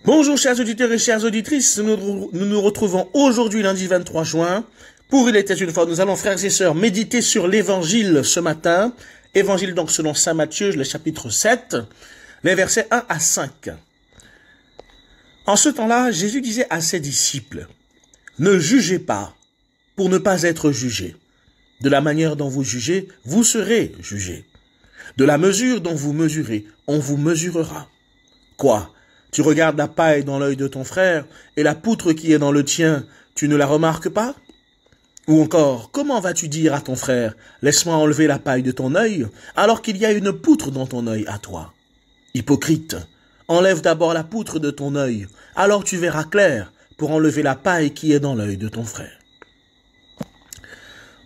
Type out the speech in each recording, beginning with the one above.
Bonjour chers auditeurs et chères auditrices, nous nous retrouvons aujourd'hui lundi 23 juin. Pour Il était une fois, nous allons frères et sœurs méditer sur l'évangile ce matin. Évangile donc selon saint Matthieu, le chapitre 7, les versets 1 à 5. En ce temps-là, Jésus disait à ses disciples, « Ne jugez pas pour ne pas être jugés. De la manière dont vous jugez, vous serez jugés. De la mesure dont vous mesurez, on vous mesurera. Quoi ? Tu regardes la paille dans l'œil de ton frère et la poutre qui est dans le tien, tu ne la remarques pas? Ou encore, comment vas-tu dire à ton frère, laisse-moi enlever la paille de ton œil, alors qu'il y a une poutre dans ton œil à toi? Hypocrite, enlève d'abord la poutre de ton œil, alors tu verras clair pour enlever la paille qui est dans l'œil de ton frère.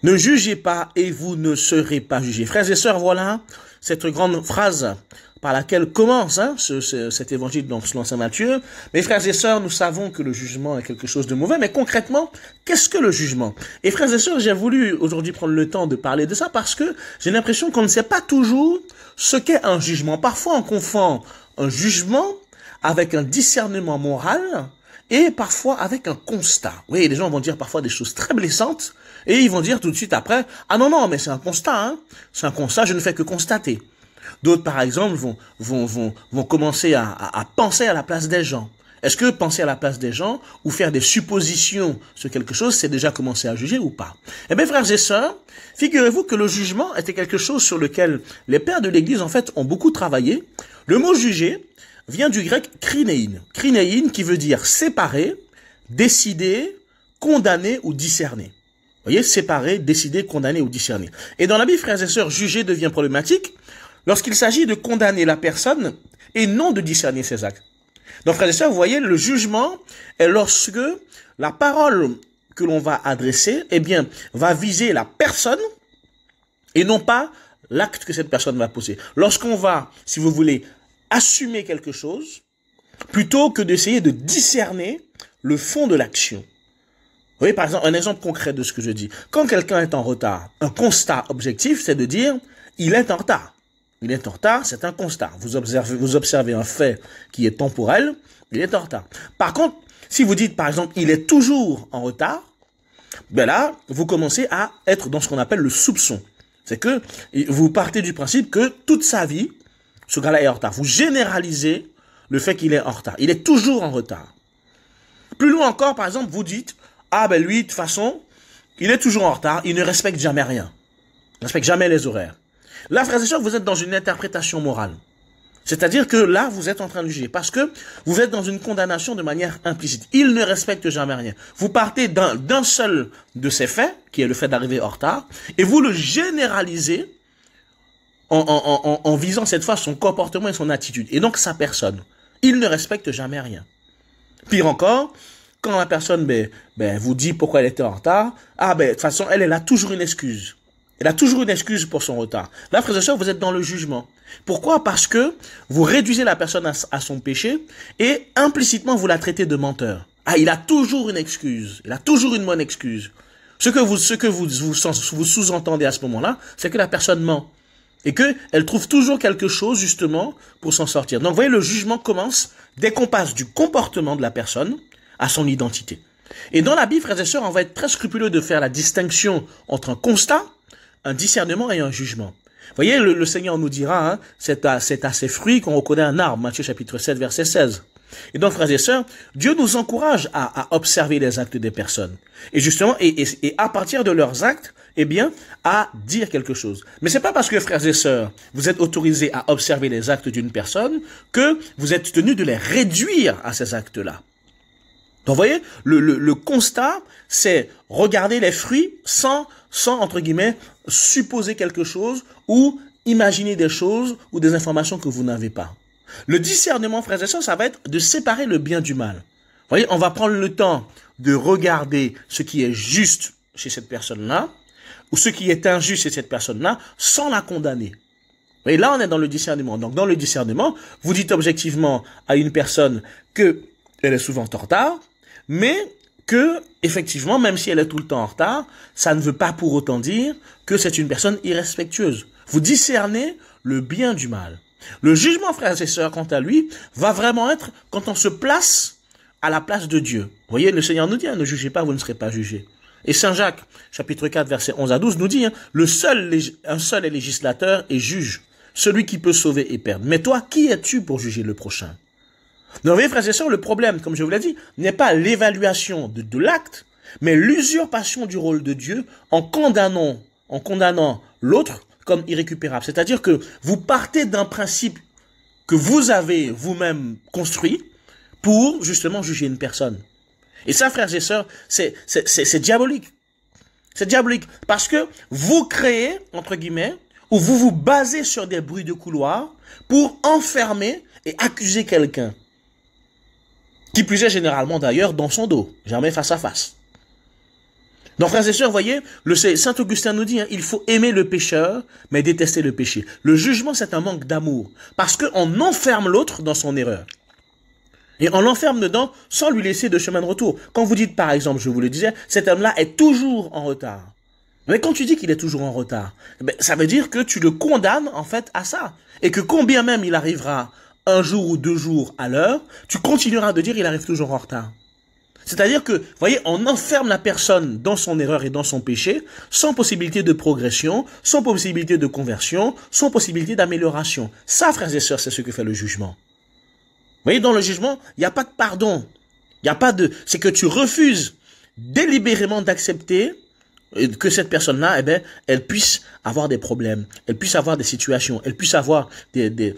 Ne jugez pas et vous ne serez pas jugés. Frères et sœurs, voilà cette grande phrase par laquelle commence cet évangile donc selon saint Matthieu. Mes frères et sœurs, nous savons que le jugement est quelque chose de mauvais, mais concrètement, qu'est-ce que le jugement? Et frères et sœurs, j'ai voulu aujourd'hui prendre le temps de parler de ça parce que j'ai l'impression qu'on ne sait pas toujours ce qu'est un jugement. Parfois, on confond un jugement avec un discernement moral et parfois avec un constat. Oui, les gens vont dire parfois des choses très blessantes et ils vont dire tout de suite après, ah non, mais c'est un constat, c'est un constat, je ne fais que constater. D'autres, par exemple, vont commencer à penser à la place des gens. Est-ce que penser à la place des gens ou faire des suppositions sur quelque chose, c'est déjà commencer à juger ou pas? Eh bien, frères et sœurs, figurez-vous que le jugement était quelque chose sur lequel les pères de l'Église, en fait, ont beaucoup travaillé. Le mot juger vient du grec krinein. Krinein qui veut dire séparer, décider, condamner ou discerner. Vous voyez, séparer, décider, condamner ou discerner. Et dans la Bible, frères et sœurs, juger devient problématique lorsqu'il s'agit de condamner la personne et non de discerner ses actes. Donc, frères et sœurs, vous voyez, le jugement est lorsque la parole que l'on va adresser, eh bien, va viser la personne et non pas l'acte que cette personne va poser. Lorsqu'on va, si vous voulez, assumer quelque chose, plutôt que d'essayer de discerner le fond de l'action. Vous voyez, par exemple, un exemple concret de ce que je dis. Quand quelqu'un est en retard, un constat objectif, c'est de dire, il est en retard. Il est en retard, c'est un constat. Vous observez un fait qui est temporel, il est en retard. Par contre, si vous dites, par exemple, il est toujours en retard, ben là, vous commencez à être dans ce qu'on appelle le soupçon. C'est que vous partez du principe que toute sa vie, ce gars-là est en retard. Vous généralisez le fait qu'il est en retard. Il est toujours en retard. Plus loin encore, par exemple, vous dites, ah ben lui, de toute façon, il est toujours en retard, il ne respecte jamais rien. Il ne respecte jamais les horaires. Là, frères et sœurs, vous êtes dans une interprétation morale. C'est-à-dire que là, vous êtes en train de juger parce que vous êtes dans une condamnation de manière implicite. Il ne respecte jamais rien. Vous partez d'un seul de ces faits, qui est le fait d'arriver en retard, et vous le généralisez en visant cette fois son comportement et son attitude, et donc sa personne. Il ne respecte jamais rien. Pire encore, quand la personne vous dit pourquoi elle était en retard, de toute façon, elle a toujours une excuse. Elle a toujours une excuse pour son retard. Là, frères et sœurs, vous êtes dans le jugement. Pourquoi? Parce que vous réduisez la personne à son péché et implicitement vous la traitez de menteur. Ah, il a toujours une excuse. Il a toujours une bonne excuse. Ce que vous sous-entendez à ce moment-là, c'est que la personne ment. Et qu'elle trouve toujours quelque chose, justement, pour s'en sortir. Donc, vous voyez, le jugement commence dès qu'on passe du comportement de la personne à son identité. Et dans la Bible, frères et sœurs, on va être très scrupuleux de faire la distinction entre un constat, un discernement et un jugement. Vous voyez, le Seigneur nous dira, c'est à ses fruits qu'on reconnaît un arbre, Matthieu chapitre 7, verset 16. Et donc, frères et sœurs, Dieu nous encourage à observer les actes des personnes. Et justement, et à partir de leurs actes, eh bien, à dire quelque chose. Mais c'est pas parce que, frères et sœurs, vous êtes autorisés à observer les actes d'une personne que vous êtes tenus de les réduire à ces actes-là. Donc, vous voyez, le constat, c'est regarder les fruits sans, entre guillemets, supposer quelque chose ou imaginer des choses ou des informations que vous n'avez pas. Le discernement, frères et sœurs, ça va être de séparer le bien du mal. Vous voyez, on va prendre le temps de regarder ce qui est juste chez cette personne-là ou ce qui est injuste chez cette personne-là sans la condamner. Vous voyez, là, on est dans le discernement. Donc, dans le discernement, vous dites objectivement à une personne que elle est souvent en retard, mais que, effectivement, même si elle est tout le temps en retard, ça ne veut pas pour autant dire que c'est une personne irrespectueuse. Vous discernez le bien du mal. Le jugement, frères et sœurs, quant à lui, va vraiment être quand on se place à la place de Dieu. Vous voyez, le Seigneur nous dit, hein, ne jugez pas, vous ne serez pas jugés. Et Saint Jacques, chapitre 4, versets 11 à 12, nous dit, hein, un seul est législateur et juge, celui qui peut sauver et perdre. Mais toi, qui es-tu pour juger le prochain? Donc, vous voyez, frères et sœurs, le problème, comme je vous l'ai dit, n'est pas l'évaluation de l'acte, mais l'usurpation du rôle de Dieu en condamnant l'autre comme irrécupérable. C'est-à-dire que vous partez d'un principe que vous avez vous-même construit pour justement juger une personne. Et ça, frères et sœurs, c'est diabolique. C'est diabolique parce que vous créez, entre guillemets, ou vous vous basez sur des bruits de couloir pour enfermer et accuser quelqu'un. Qui plus est généralement d'ailleurs dans son dos, jamais face à face. Donc, frères et sœurs, vous voyez, Saint Augustin nous dit, hein, il faut aimer le pécheur, mais détester le péché. Le jugement, c'est un manque d'amour, parce qu'on enferme l'autre dans son erreur. Et on l'enferme dedans sans lui laisser de chemin de retour. Quand vous dites, par exemple, je vous le disais, cet homme-là est toujours en retard. Mais quand tu dis qu'il est toujours en retard, ça veut dire que tu le condamnes, en fait, à ça. Et que combien même il arrivera un jour ou 2 jours à l'heure, tu continueras de dire qu'il arrive toujours en retard. C'est-à-dire que, vous voyez, on enferme la personne dans son erreur et dans son péché, sans possibilité de progression, sans possibilité de conversion, sans possibilité d'amélioration. Ça, frères et sœurs, c'est ce que fait le jugement. Vous voyez, dans le jugement, il n'y a pas de pardon. Il n'y a pas de... C'est que tu refuses délibérément d'accepter que cette personne-là, eh ben, elle puisse avoir des problèmes, elle puisse avoir des situations, elle puisse avoir des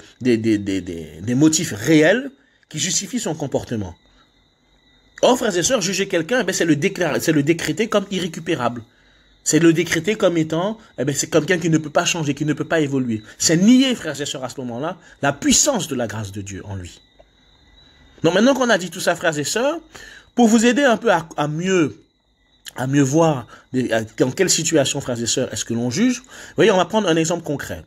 motifs réels qui justifient son comportement. Or, frères et sœurs, juger quelqu'un, eh ben, c'est le décréter comme irrécupérable. C'est le décréter comme étant, eh ben, c'est quelqu'un qui ne peut pas changer, qui ne peut pas évoluer. C'est nier, frères et sœurs, à ce moment-là, la puissance de la grâce de Dieu en lui. Donc maintenant qu'on a dit tout ça, frères et sœurs, pour vous aider un peu à mieux voir dans quelle situation, frères et sœurs, est-ce que l'on juge, vous voyez, on va prendre un exemple concret.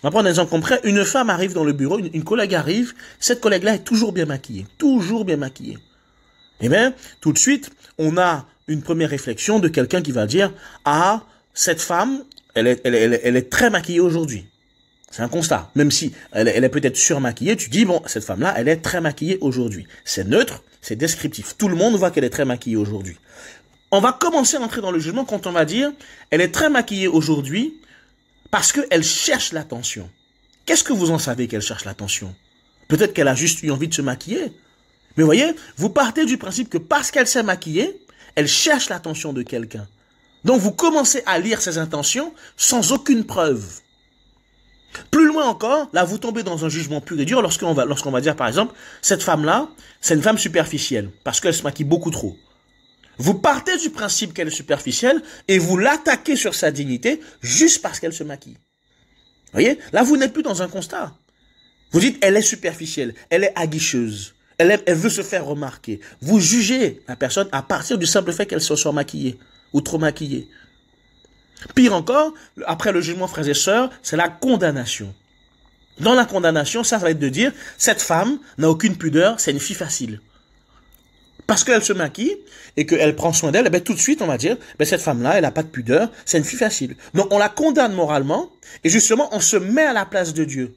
On va prendre un exemple concret. Une femme arrive dans le bureau, une collègue arrive, cette collègue-là est toujours bien maquillée. Toujours bien maquillée. Eh bien, tout de suite, on a une première réflexion de quelqu'un qui va dire « Ah, cette femme, elle est très maquillée aujourd'hui. » C'est un constat. Même si elle est peut-être surmaquillée, tu dis « Bon, cette femme-là, elle est très maquillée aujourd'hui. » C'est neutre, c'est descriptif. Tout le monde voit qu'elle est très maquillée aujourd'hui. On va commencer à entrer dans le jugement quand on va dire « Elle est très maquillée aujourd'hui parce qu'elle cherche l'attention. » Qu'est-ce que vous en savez qu'elle cherche l'attention? Peut-être qu'elle a juste eu envie de se maquiller. Mais vous voyez, vous partez du principe que parce qu'elle s'est maquillée, elle cherche l'attention de quelqu'un. Donc vous commencez à lire ses intentions sans aucune preuve. Plus loin encore, là vous tombez dans un jugement pur et dur lorsqu'on va dire par exemple, cette femme-là, c'est une femme superficielle parce qu'elle se maquille beaucoup trop. Vous partez du principe qu'elle est superficielle et vous l'attaquez sur sa dignité juste parce qu'elle se maquille. Vous voyez, là vous n'êtes plus dans un constat. Vous dites, elle est superficielle, elle est aguicheuse. Elle veut se faire remarquer. Vous jugez la personne à partir du simple fait qu'elle se soit maquillée ou trop maquillée. Pire encore, après le jugement, frères et sœurs, c'est la condamnation. Dans la condamnation, ça va être de dire, cette femme n'a aucune pudeur, c'est une fille facile. Parce qu'elle se maquille et qu'elle prend soin d'elle, eh bien, tout de suite, on va dire, ben, cette femme-là, elle n'a pas de pudeur, c'est une fille facile. Donc, on la condamne moralement et justement, on se met à la place de Dieu.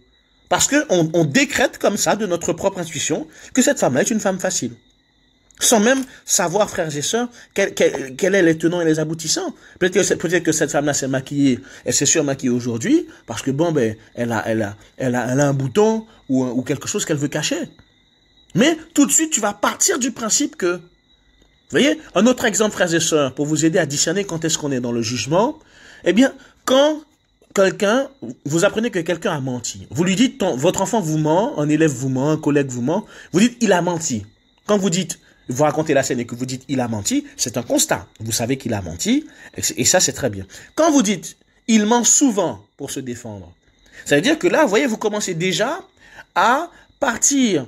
Parce qu'on décrète comme ça, de notre propre intuition, que cette femme-là est une femme facile. Sans même savoir, frères et sœurs, quel est les tenants et les aboutissants. Peut-être que cette femme-là s'est maquillée, elle s'est surmaquillée aujourd'hui, parce que bon, ben, elle a un bouton ou quelque chose qu'elle veut cacher. Mais tout de suite, tu vas partir du principe que, vous voyez, un autre exemple, frères et sœurs, pour vous aider à discerner quand est-ce qu'on est dans le jugement, eh bien, quand vous apprenez que quelqu'un a menti. Vous lui dites, votre enfant vous ment, un élève vous ment, un collègue vous ment. Vous dites, il a menti. Quand vous racontez la scène et que vous dites, il a menti, c'est un constat. Vous savez qu'il a menti, et ça, c'est très bien. Quand vous dites, il ment souvent pour se défendre, ça veut dire que là, vous voyez, vous commencez déjà à partir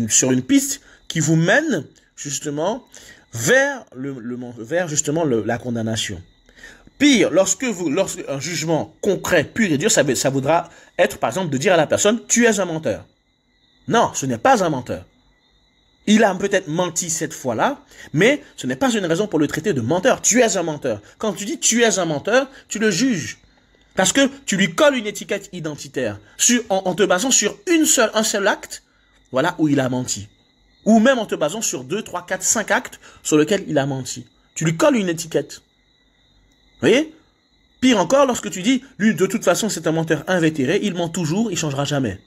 sur une piste qui vous mène, justement, vers la condamnation. Pire, lorsque un jugement concret, pur et dur, ça voudra être, par exemple, de dire à la personne, tu es un menteur. Non, ce n'est pas un menteur. Il a peut-être menti cette fois-là, mais ce n'est pas une raison pour le traiter de menteur. Tu es un menteur. Quand tu dis tu es un menteur, tu le juges. Parce que tu lui colles une étiquette identitaire en te basant sur un seul acte, voilà, où il a menti. Ou même en te basant sur 2, 3, 4, 5 actes sur lesquels il a menti. Tu lui colles une étiquette. Vous voyez? Pire encore, lorsque tu dis, lui, de toute façon, c'est un menteur invétéré, il ment toujours, il changera jamais.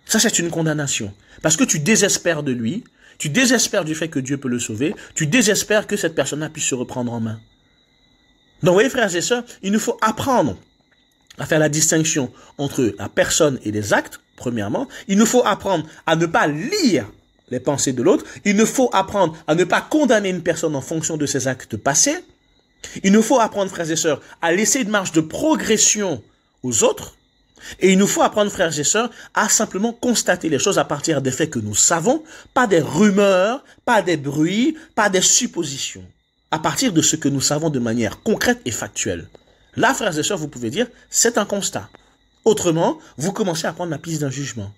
Ça, c'est une condamnation. Parce que tu désespères de lui, tu désespères du fait que Dieu peut le sauver, tu désespères que cette personne-là puisse se reprendre en main. Donc, vous voyez, frères et sœurs, il nous faut apprendre à faire la distinction entre la personne et les actes, premièrement. Il nous faut apprendre à ne pas lire les pensées de l'autre. Il nous faut apprendre à ne pas condamner une personne en fonction de ses actes passés. Il nous faut apprendre, frères et sœurs, à laisser une marge de progression aux autres. Et il nous faut apprendre, frères et sœurs, à simplement constater les choses à partir des faits que nous savons, pas des rumeurs, pas des bruits, pas des suppositions. À partir de ce que nous savons de manière concrète et factuelle. Là, frères et sœurs, vous pouvez dire, c'est un constat. Autrement, vous commencez à prendre la piste d'un jugement.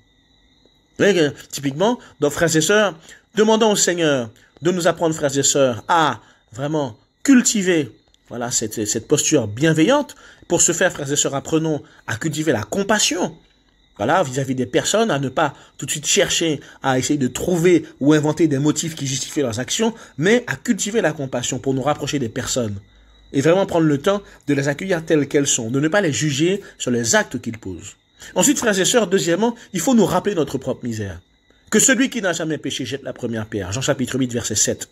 Vous voyez que, typiquement, donc, frères et sœurs, demandons au Seigneur de nous apprendre, frères et sœurs, à vraiment cultiver, voilà, cette posture bienveillante. Pour ce faire, frères et sœurs, apprenons à cultiver la compassion. Voilà, vis-à-vis des personnes, à ne pas tout de suite chercher à essayer de trouver ou inventer des motifs qui justifient leurs actions, mais à cultiver la compassion pour nous rapprocher des personnes. Et vraiment prendre le temps de les accueillir telles qu'elles sont, de ne pas les juger sur les actes qu'ils posent. Ensuite, frères et sœurs, deuxièmement, il faut nous rappeler notre propre misère. Que celui qui n'a jamais péché jette la première pierre. Jean chapitre 8, verset 7.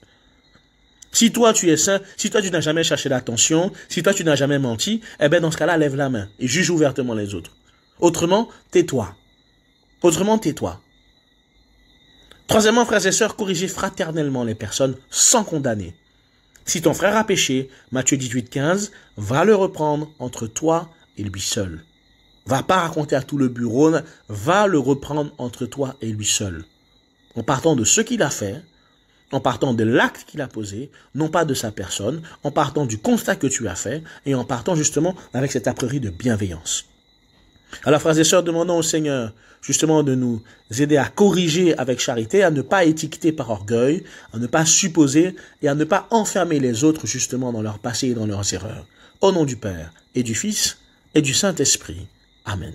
Si toi tu es saint, si toi tu n'as jamais cherché l'attention, si toi tu n'as jamais menti, eh bien dans ce cas-là, lève la main et juge ouvertement les autres. Autrement, tais-toi. Autrement, tais-toi. Troisièmement, frères et sœurs, corrigez fraternellement les personnes sans condamner. Si ton frère a péché, Matthieu 18, 15, va le reprendre entre toi et lui seul. Va pas raconter à tout le bureau, va le reprendre entre toi et lui seul. En partant de ce qu'il a fait, en partant de l'acte qu'il a posé, non pas de sa personne, en partant du constat que tu as fait, et en partant justement avec cette a priori de bienveillance. Alors, frères et sœurs, demandons au Seigneur justement de nous aider à corriger avec charité, à ne pas étiqueter par orgueil, à ne pas supposer et à ne pas enfermer les autres justement dans leur passé et dans leurs erreurs. Au nom du Père et du Fils et du Saint-Esprit. Amen.